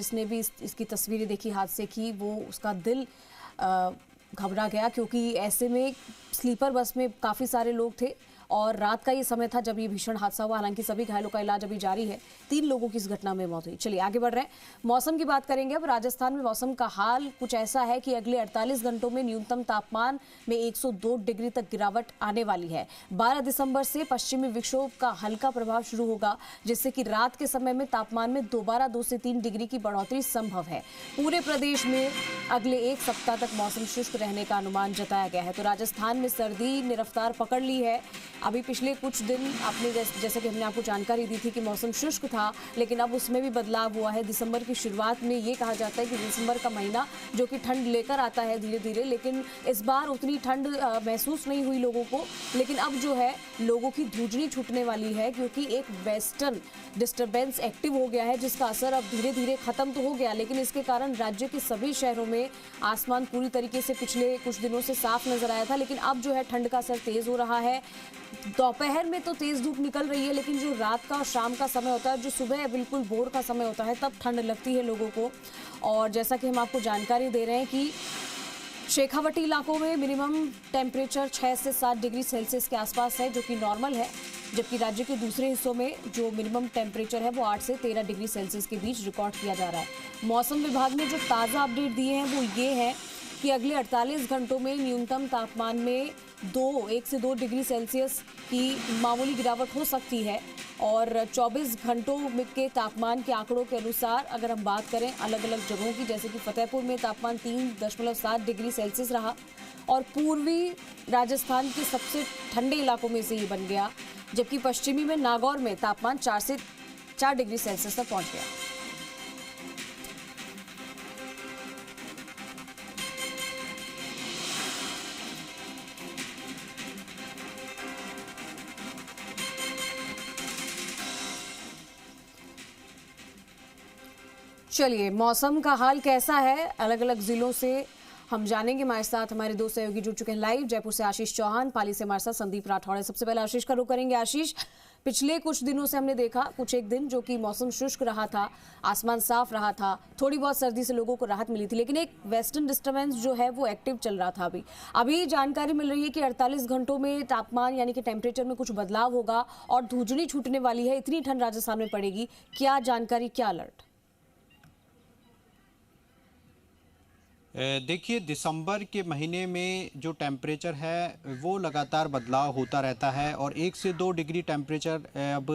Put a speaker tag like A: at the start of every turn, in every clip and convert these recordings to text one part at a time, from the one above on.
A: जिसने भी इसकी तस्वीरें देखी हादसे की, वो उसका दिल घबरा गया, क्योंकि ऐसे में स्लीपर बस में काफ़ी सारे लोग थे और रात का ये समय था जब ये भीषण हादसा हुआ। हालांकि सभी घायलों का इलाज अभी जारी है। 3 लोगों की इस घटना में मौत हुई। चलिए आगे बढ़ रहे हैं, मौसम की बात करेंगे। अब राजस्थान में मौसम का हाल कुछ ऐसा है कि अगले 48 घंटों में न्यूनतम तापमान में 102 डिग्री तक गिरावट आने वाली है। 12 दिसंबर से पश्चिमी विक्षोभ का हल्का प्रभाव शुरू होगा, जिससे कि रात के समय में तापमान में दोबारा 2 से 3 डिग्री की बढ़ोतरी संभव है। पूरे प्रदेश में अगले 1 सप्ताह तक मौसम शुष्क रहने का अनुमान जताया गया है। तो राजस्थान में सर्दी ने रफ्तार पकड़ ली है। अभी पिछले कुछ दिन आपने जैसे कि हमने आपको जानकारी दी थी कि मौसम शुष्क था, लेकिन अब उसमें भी बदलाव हुआ है। दिसंबर की शुरुआत में ये कहा जाता है कि दिसंबर का महीना जो कि ठंड लेकर आता है धीरे धीरे, लेकिन इस बार उतनी ठंड महसूस नहीं हुई लोगों को। लेकिन अब जो है लोगों की धूजनी छूटने वाली है, क्योंकि एक वेस्टर्न डिस्टर्बेंस एक्टिव हो गया है, जिसका असर अब धीरे धीरे खत्म तो हो गया, लेकिन इसके कारण राज्य के सभी शहरों में आसमान पूरी तरीके से पिछले कुछ दिनों से साफ नजर आया था। लेकिन अब जो है ठंड का असर तेज हो रहा है। दोपहर में तो तेज धूप निकल रही है, लेकिन जो रात का और शाम का समय होता है, जो सुबह बिल्कुल भोर का समय होता है, तब ठंड लगती है लोगों को। और जैसा कि हम आपको जानकारी दे रहे हैं कि शेखावटी इलाकों में मिनिमम टेम्परेचर 6 से 7 डिग्री सेल्सियस के आसपास है, जो कि नॉर्मल है, जबकि राज्य के दूसरे हिस्सों में जो मिनिमम टेम्परेचर है वो 8 से 13 डिग्री सेल्सियस के बीच रिकॉर्ड किया जा रहा है। मौसम विभाग ने जो ताज़ा अपडेट दिए हैं वो ये है कि अगले 48 घंटों में न्यूनतम तापमान में 1 से 2 डिग्री सेल्सियस की मामूली गिरावट हो सकती है। और 24 घंटों के तापमान के आंकड़ों के अनुसार अगर हम बात करें अलग अलग जगहों की, जैसे कि फतेहपुर में तापमान 3.7 डिग्री सेल्सियस रहा और पूर्वी राजस्थान के सबसे ठंडे इलाकों में से ये बन गया, जबकि पश्चिमी में नागौर में तापमान 4 से 4 डिग्री सेल्सियस तक पहुंच गया। चलिए मौसम का हाल कैसा है अलग अलग जिलों से हम जानेंगे। हमारे साथ हमारे 2 सहयोगी जुड़ चुके हैं लाइव। जयपुर से आशीष चौहान, पाली से हमारे साथ संदीप राठौड़ है। सबसे पहले आशीष का रुख करेंगे। आशीष, पिछले कुछ दिनों से हमने देखा कुछ एक दिन जो कि मौसम शुष्क रहा था, आसमान साफ रहा था, थोड़ी बहुत सर्दी से लोगों को राहत मिली थी, लेकिन एक वेस्टर्न डिस्टर्बेंस जो है वो एक्टिव चल रहा था। अभी जानकारी मिल रही है कि 48 घंटों में तापमान यानी कि टेम्परेचर में कुछ बदलाव होगा और धूजनी छूटने वाली है। इतनी ठंड राजस्थान में पड़ेगी, क्या जानकारी, क्या अलर्ट?
B: देखिए, दिसंबर के महीने में जो टेम्परेचर है वो लगातार बदलाव होता रहता है और 1 से 2 डिग्री टेम्परेचर अब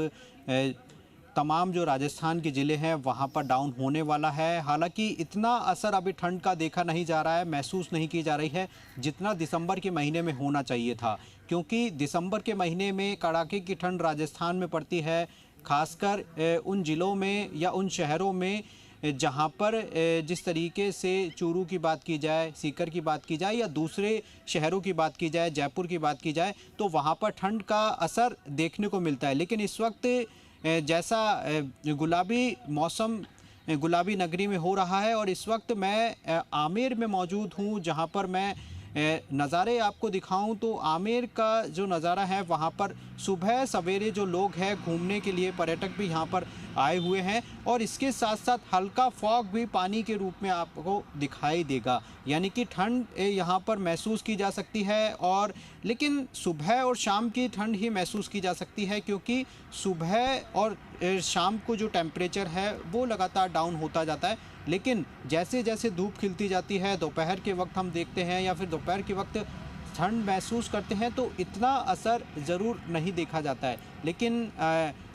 B: तमाम जो राजस्थान के ज़िले हैं वहाँ पर डाउन होने वाला है। हालांकि इतना असर अभी ठंड का देखा नहीं जा रहा है, महसूस नहीं की जा रही है जितना दिसंबर के महीने में होना चाहिए था, क्योंकि दिसंबर के महीने में कड़ाके की ठंड राजस्थान में पड़ती है, खासकर उन ज़िलों में या उन शहरों में जहाँ पर जिस तरीके से चूरू की बात की जाए, सीकर की बात की जाए या दूसरे शहरों की बात की जाए, जयपुर की बात की जाए, तो वहाँ पर ठंड का असर देखने को मिलता है। लेकिन इस वक्त जैसा गुलाबी मौसम गुलाबी नगरी में हो रहा है और इस वक्त मैं आमेर में मौजूद हूँ, जहाँ पर मैं नज़ारे आपको दिखाऊं तो आमेर का जो नज़ारा है वहाँ पर सुबह सवेरे जो लोग हैं घूमने के लिए, पर्यटक भी यहाँ पर आए हुए हैं और इसके साथ साथ हल्का फॉग भी पानी के रूप में आपको दिखाई देगा, यानी कि ठंड यहाँ पर महसूस की जा सकती है। और लेकिन सुबह और शाम की ठंड ही महसूस की जा सकती है, क्योंकि सुबह और शाम को जो टेम्परेचर है वो लगातार डाउन होता जाता है। लेकिन जैसे जैसे धूप खिलती जाती है, दोपहर के वक्त हम देखते हैं या फिर दोपहर के वक्त ठंड महसूस करते हैं, तो इतना असर ज़रूर नहीं देखा जाता है। लेकिन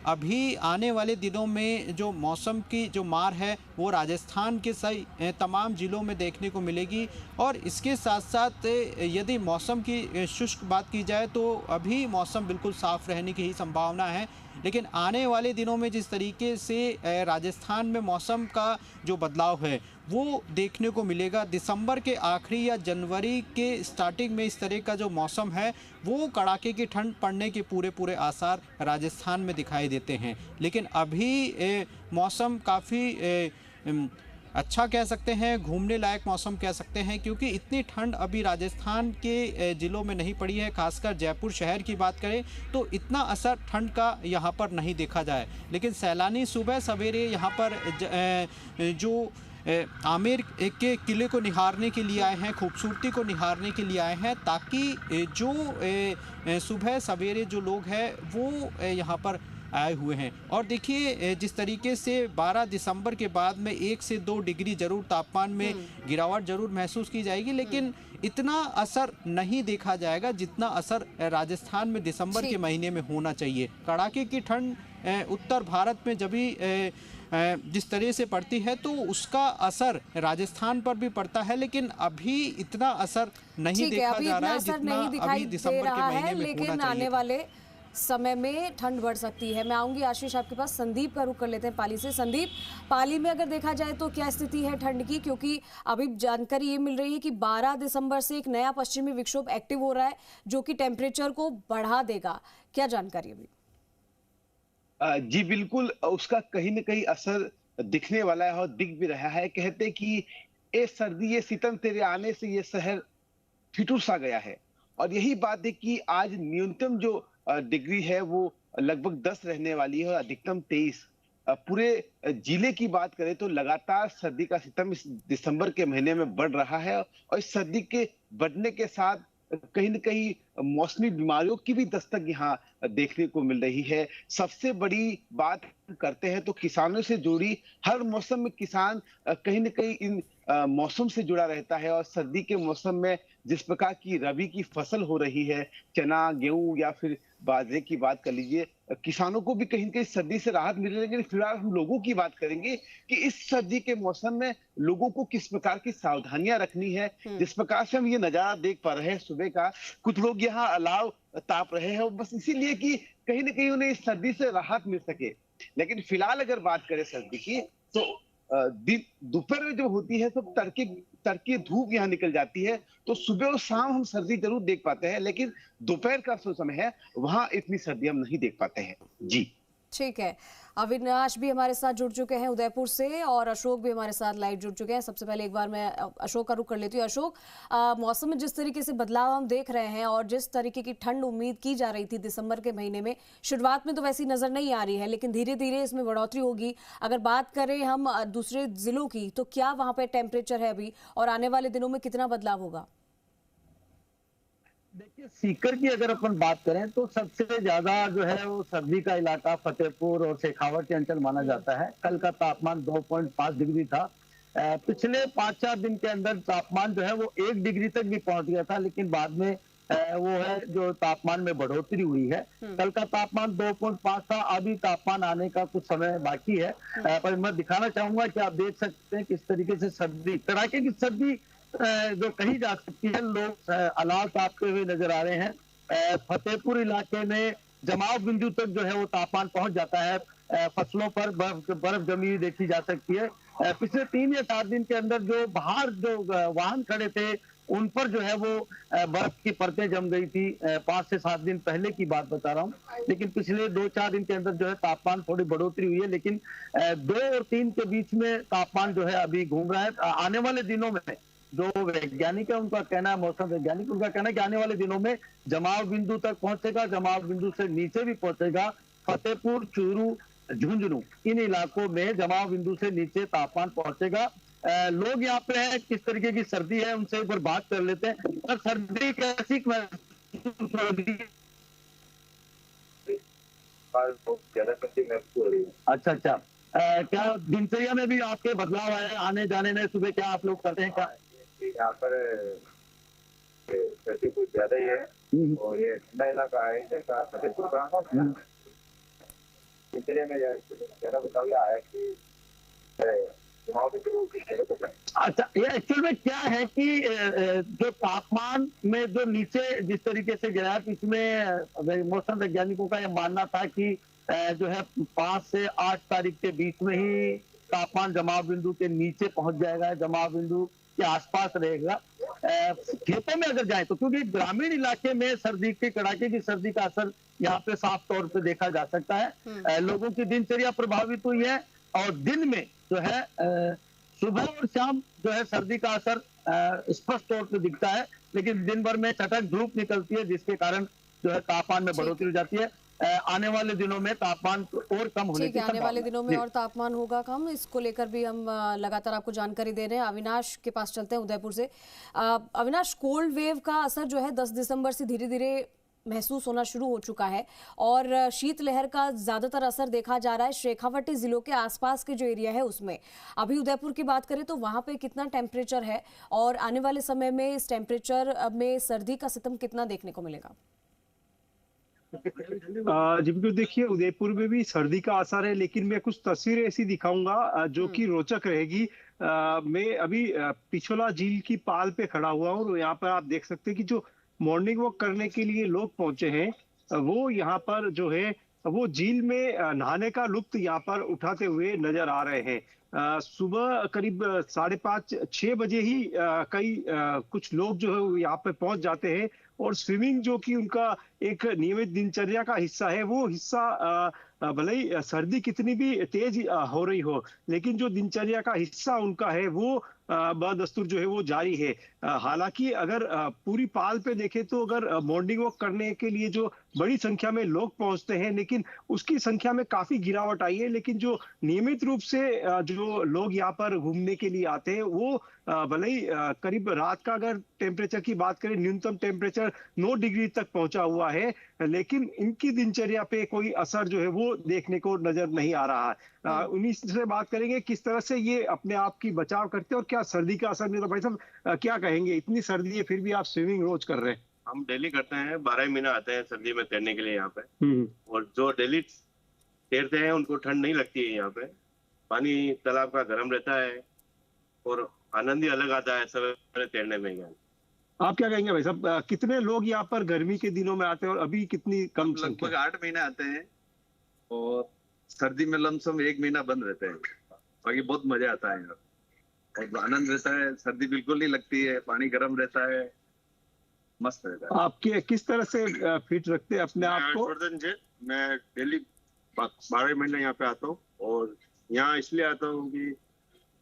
B: अभी आने वाले दिनों में जो मौसम की जो मार है वो राजस्थान के सही तमाम ज़िलों में देखने को मिलेगी। और इसके साथ साथ यदि मौसम की शुष्क बात की जाए तो अभी मौसम बिल्कुल साफ़ रहने की ही संभावना है, लेकिन आने वाले दिनों में जिस तरीके से राजस्थान में मौसम का जो बदलाव है वो देखने को मिलेगा, दिसंबर के आखिरी या जनवरी के स्टार्टिंग में इस तरह का जो मौसम है वो कड़ाके की ठंड पड़ने के पूरे आसार राजस्थान में दिखाई देते हैं। लेकिन अभी मौसम काफ़ी अच्छा कह सकते हैं, घूमने लायक मौसम कह सकते हैं, क्योंकि इतनी ठंड अभी राजस्थान के ज़िलों में नहीं पड़ी है। खासकर जयपुर शहर की बात करें तो इतना असर ठंड का यहाँ पर नहीं देखा जाए। लेकिन सैलानी सुबह सवेरे यहाँ पर जो आमेर के किले को निहारने के लिए आए हैं, खूबसूरती को निहारने के लिए आए हैं, ताकि जो सुबह सवेरे जो लोग हैं वो यहाँ पर आए हुए हैं। और देखिए जिस तरीके से 12 दिसंबर के बाद में 1 से 2 डिग्री जरूर तापमान में गिरावट जरूर महसूस की जाएगी, लेकिन इतना असर नहीं देखा जाएगा जितना असर राजस्थान में दिसंबर के महीने में होना चाहिए। कड़ाके की ठंड उत्तर भारत में जब भी जिस तरह से पड़ती है तो उसका असर राजस्थान पर भी पड़ता है, लेकिन अभी इतना असर नहीं देखा जा रहा है जितना अभी दिसंबर के महीने में होना चाहिए।
A: आने वाले समय में ठंड बढ़ सकती है। मैं आऊंगी आशीष आपके पास। संदीप का रुख कर लेते हैं पाली से। संदीप, पाली में अगर देखा जाए तो क्या स्थिति है ठंड की, क्योंकि अभी जानकारी ये मिल रही है कि 12 दिसंबर से एक नया पश्चिमी विक्षोभ एक्टिव हो रहा है जो कि टेम्परेचर को बढ़ा देगा। क्या जानकारी अभी?
C: जी बिल्कुल, उसका कहीं न कहीं असर दिखने वाला है और दिख भी रहा है। कहते कि ए सर्दी ये सितम तेरे आने से ये शहर ठिठुर सा गया है। और यही बात है कि आज न्यूनतम जो डिग्री है वो लगभग 10 रहने वाली है और अधिकतम 23। पूरे जिले की बात करें तो लगातार सर्दी का सितम इस दिसंबर के महीने में बढ़ रहा है और इस सर्दी के बढ़ने के साथ कहीं न कहीं मौसमी बीमारियों की भी दस्तक यहाँ देखने को मिल रही है। सबसे बड़ी बात करते हैं तो किसानों से जुड़ी, हर मौसम में किसान कहीं न कहीं इन मौसम से जुड़ा रहता है और सर्दी के मौसम में जिस प्रकार की रबी की फसल हो रही है, चना, गेहूं या फिर बाजरे की बात कर लीजिए, किसानों को भी कहीं न कहीं सर्दी से राहत मिल रही है। लेकिन फिलहाल हम लोगों की बात करेंगे कि इस सर्दी के मौसम में लोगों को किस प्रकार की सावधानियां रखनी है। जिस प्रकार से हम ये नजारा देख पा रहे हैं सुबह का, कुछ लोग यहाँ अलाव ताप रहे हैं बस इसीलिए कि कहीं न कहीं उन्हें इस सर्दी से राहत मिल सके। लेकिन फिलहाल अगर बात करें सर्दी की तो दोपहर में जो होती है तो तड़के धूप यहाँ निकल जाती है, तो सुबह और शाम हम सर्दी जरूर देख पाते हैं, लेकिन दोपहर का जो समय है वहां इतनी सर्दी हम नहीं देख पाते हैं। जी
A: ठीक है। अविनाश भी हमारे साथ जुड़ चुके हैं उदयपुर से और अशोक भी हमारे साथ लाइव जुड़ चुके हैं। सबसे पहले एक बार मैं अशोक का रुख कर लेती हूँ। अशोक, मौसम में जिस तरीके से बदलाव हम देख रहे हैं और जिस तरीके की ठंड उम्मीद की जा रही थी दिसंबर के महीने में, शुरुआत में तो वैसी नजर नहीं आ रही है, लेकिन धीरे धीरे इसमें बढ़ोतरी होगी। अगर बात करें हम दूसरे जिलों की तो क्या वहां पर टेम्परेचर है अभी और आने वाले दिनों में कितना बदलाव होगा?
D: देखिए, सीकर की अगर अपन बात करें तो सबसे ज्यादा जो है वो सर्दी का इलाका फतेहपुर और शेखावटी अंचल माना जाता है। कल का तापमान 2.5 डिग्री था। पिछले 5-4 दिन के अंदर तापमान जो है वो 1 डिग्री तक भी पहुंच गया था, लेकिन बाद में वो है जो तापमान में बढ़ोतरी हुई है। कल का तापमान 2.5 था, अभी तापमान आने का कुछ समय बाकी है। पर मैं दिखाना चाहूंगा कि आप देख सकते हैं किस तरीके से सर्दी, कड़ाके की सर्दी जो कही जा सकती है। लोग अलाव तापते हुए नजर आ रहे हैं। फतेहपुर इलाके में जमाव बिंदु तक जो है वो तापमान पहुंच जाता है। फसलों पर बर्फ जमी हुई देखी जा सकती है। पिछले 3 या 4 दिन के अंदर जो बाहर जो वाहन खड़े थे उन पर जो है वो बर्फ की परतें जम गई थी। 5 से 7 दिन पहले की बात बता रहा हूँ। लेकिन पिछले 2-4 दिन के अंदर जो है तापमान थोड़ी बढ़ोतरी हुई है, लेकिन 2 और 3 के बीच में तापमान जो है अभी घूम रहा है। आने वाले दिनों में जो वैज्ञानिक है उनका कहना है, मौसम वैज्ञानिक उनका कहना है कि आने वाले दिनों में जमाव बिंदु तक पहुंचेगा, जमाव बिंदु से नीचे भी पहुंचेगा। फतेहपुर, चूरू, झुंझुनू इन इलाकों में जमाव बिंदु से नीचे तापमान पहुंचेगा। लोग यहाँ पे है, किस तरीके की सर्दी है उनसे एक बार बात कर लेते हैं। और सर्दी कैसी अच्छा अच्छा, क्या दिनचर्या में भी आपके बदलाव है? आने जाने में सुबह क्या आप लोग करते हैं? क्या
E: यहाँ पर सर्दी कुछ ज्यादा ही है और ये ठंडा इलाका है फतेहपुर का। दिनचर्या में ज्यादा बदलाव आया कि
D: अच्छा, ये एक्चुअल में क्या है कि जो तापमान में जो नीचे जिस तरीके से गिरा है, इसमें मौसम वैज्ञानिकों का यह मानना था कि जो है 5 से 8 तारीख के बीच में ही तापमान जमाव बिंदु के नीचे पहुंच जाएगा, जमाव बिंदु के आसपास रहेगा। खेतों में अगर जाए तो, क्योंकि ग्रामीण इलाके में सर्दी के कड़ाके की सर्दी का असर यहाँ पे साफ तौर पे देखा जा सकता है। लोगों की दिनचर्या प्रभावित हुई है और दिन में जो है सुबह और शाम जो है सर्दी का असर स्पष्ट तौर पे दिखता है, लेकिन दिन भर में चटक धूप निकलती है, जिसके कारण जो है तापमान में बढ़ोतरी हो जाती है। आने वाले दिनों में तापमान और कम होने की
A: आने वाले दिनों में और तापमान होगा कम, इसको लेकर भी हम लगातार आपको जानकारी दे रहे हैं। अविनाश के पास चलते हैं उदयपुर से। अविनाश, कोल्ड वेव का असर जो है 10 दिसंबर से धीरे धीरे महसूस होना शुरू हो चुका है और शीतलहर का ज्यादातर असर देखा जा रहा है शेखावाटी जिलों के आसपास के जो एरिया है उसमें। अभी उदयपुर की बात करें तो वहां पे कितना टेम्परेचर है और आने वाले समय में इस टेम्परेचर में सर्दी का सितम कितना देखने को मिलेगा?
F: जी बिल्कुल, देखिए उदयपुर में भी सर्दी का असर है, लेकिन मैं कुछ तस्वीरें ऐसी दिखाऊंगा जो कि रोचक रहेगी। मैं अभी पिछोला झील की पाल पे खड़ा हुआ हूँ और यहाँ पर आप देख सकते हैं कि जो मॉर्निंग वॉक करने के लिए लोग पहुंचे हैं वो यहाँ पर जो है वो झील में नहाने का लुत्फ यहाँ पर उठाते हुए नजर आ रहे हैं। सुबह करीब 5:30-6 बजे ही कई कुछ लोग जो है वो यहाँ पे पहुंच जाते हैं और स्विमिंग जो कि उनका एक नियमित दिनचर्या का हिस्सा है, वो हिस्सा भले ही सर्दी कितनी भी तेज हो रही हो, लेकिन जो दिनचर्या का हिस्सा उनका है वो बदस्तूर जो है वो जारी है। हालांकि अगर पूरी पाल पे देखें तो अगर मॉर्निंग वॉक करने के लिए जो बड़ी संख्या में लोग पहुंचते हैं, लेकिन उसकी संख्या में काफी गिरावट आई है। लेकिन जो नियमित रूप से जो लोग यहाँ पर घूमने के लिए आते हैं वो भले ही करीब रात का अगर टेम्परेचर की बात करें, न्यूनतम टेम्परेचर 9 डिग्री तक पहुंचा हुआ है, लेकिन इनकी दिनचर्या पे कोई असर जो है वो देखने को नजर नहीं आ रहा है। उन्हीं से बात करेंगे किस तरह से ये अपने आप की बचाव करते हैं और क्या सर्दी का असर नहीं। तो भाई साहब क्या कहेंगे, इतनी सर्दी है फिर भी आप स्विमिंग रोज कर रहे हैं?
E: हम डेली करते हैं, 12 महीने आते हैं सर्दी में तैरने के लिए यहाँ पे। और जो डेली तैरते हैं उनको ठंड नहीं लगती है। यहाँ पे पानी तालाब का गर्म रहता है और आनंद ही अलग आता है सवेरे तैरने में।
F: आप क्या कहेंगे भाई साहब, कितने लोग यहाँ पर गर्मी के दिनों में आते हैं और अभी कितनी कम?
G: लगभग 8 महीने आते हैं और सर्दी में लमसम 1 महीना बंद रहते हैं। बाकी बहुत मजा आता है और आनंद रहता है, सर्दी बिल्कुल नहीं लगती है, पानी गर्म रहता है, मस्त रहता है।
F: आपके किस तरह से फिट रखते हैं अपने आप को?
E: मैं डेली 12 महीने यहाँ पे आता हूँ और यहाँ इसलिए आता हूँ कि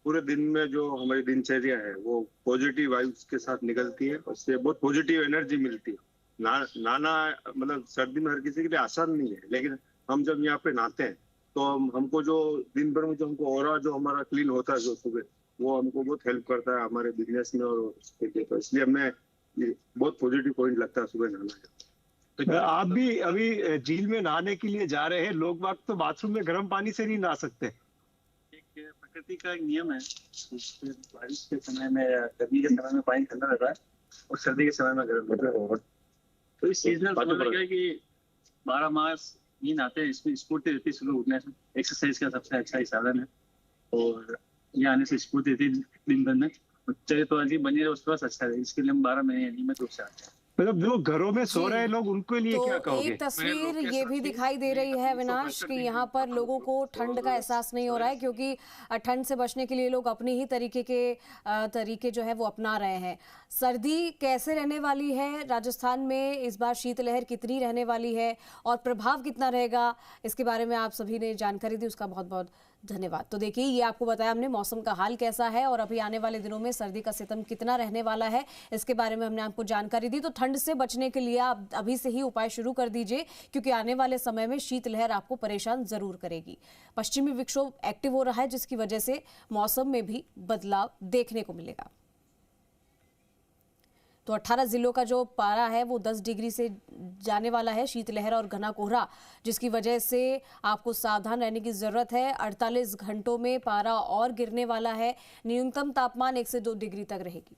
E: पूरे दिन में जो हमारी दिनचर्या है वो पॉजिटिव वाइब्स के साथ निकलती है, उससे बहुत पॉजिटिव एनर्जी मिलती है। नहाना मतलब सर्दी में हर किसी के लिए आसान नहीं है, लेकिन हम जब यहाँ पे नहाते हैं तो हमको जो दिन भर में जो हमको ऑरा जो हमारा क्लीन होता है जो सुबह, वो हमको बहुत हेल्प करता है हमारे बिजनेस में और उसके लिए। तो इसलिए हमें बहुत पॉजिटिव पॉइंट लगता है सुबह नहाना।
F: तो आप भी अभी झील में नहाने के लिए जा रहे हैं, लोग बाग तो बाथरूम में गर्म पानी से नहीं नहा सकते।
H: प्रकृति का एक नियम है, बारिश के समय में गर्मी के समय में पानी ठंडा रहता है और सर्दी के समय में गर्म रहता है। तो इस सीजनल समझ में कि 12 मास नींद आते हैं, इसमें स्फूर्ति रहती है सुबह उठने से। एक्सरसाइज का सबसे अच्छा साधन है और यहाँ आने से स्फूर्ति रहती है दिन भर में। चलिए तो अजीब बनी रहे उसके पास अच्छा है, इसके लिए हम 12 महीने नियमित रूप से आते हैं।
F: मतलब जो घरों में सो रहे हैं लोग उनके लिए
A: तो
F: क्या कहोगे?
A: एक तस्वीर ये भी दिखाई दे रही है विनाश कि यहाँ पर लोगों को ठंड का एहसास नहीं हो रहा है, क्योंकि ठंड से बचने के लिए लोग अपनी ही तरीके जो है वो अपना रहे हैं। सर्दी कैसे रहने वाली है राजस्थान में, इस बार शीतलहर कितनी रहने वाली है और प्रभाव कितना रहेगा, इसके बारे में आप सभी ने जानकारी दी, उसका बहुत बहुत धन्यवाद। तो देखिए, ये आपको बताया हमने मौसम का हाल कैसा है और अभी आने वाले दिनों में सर्दी का सितम कितना रहने वाला है, इसके बारे में हमने आपको जानकारी दी। तो ठंड से बचने के लिए आप अभी से ही उपाय शुरू कर दीजिए, क्योंकि आने वाले समय में शीतलहर आपको परेशान जरूर करेगी। पश्चिमी विक्षोभ एक्टिव हो रहा है, जिसकी वजह से मौसम में भी बदलाव देखने को मिलेगा। तो 18 जिलों का जो पारा है वो 10 डिग्री से जाने वाला है। शीतलहर और घना कोहरा जिसकी वजह से आपको सावधान रहने की जरूरत है। 48 घंटों में पारा और गिरने वाला है। न्यूनतम तापमान 1 से 2 डिग्री तक रहेगी।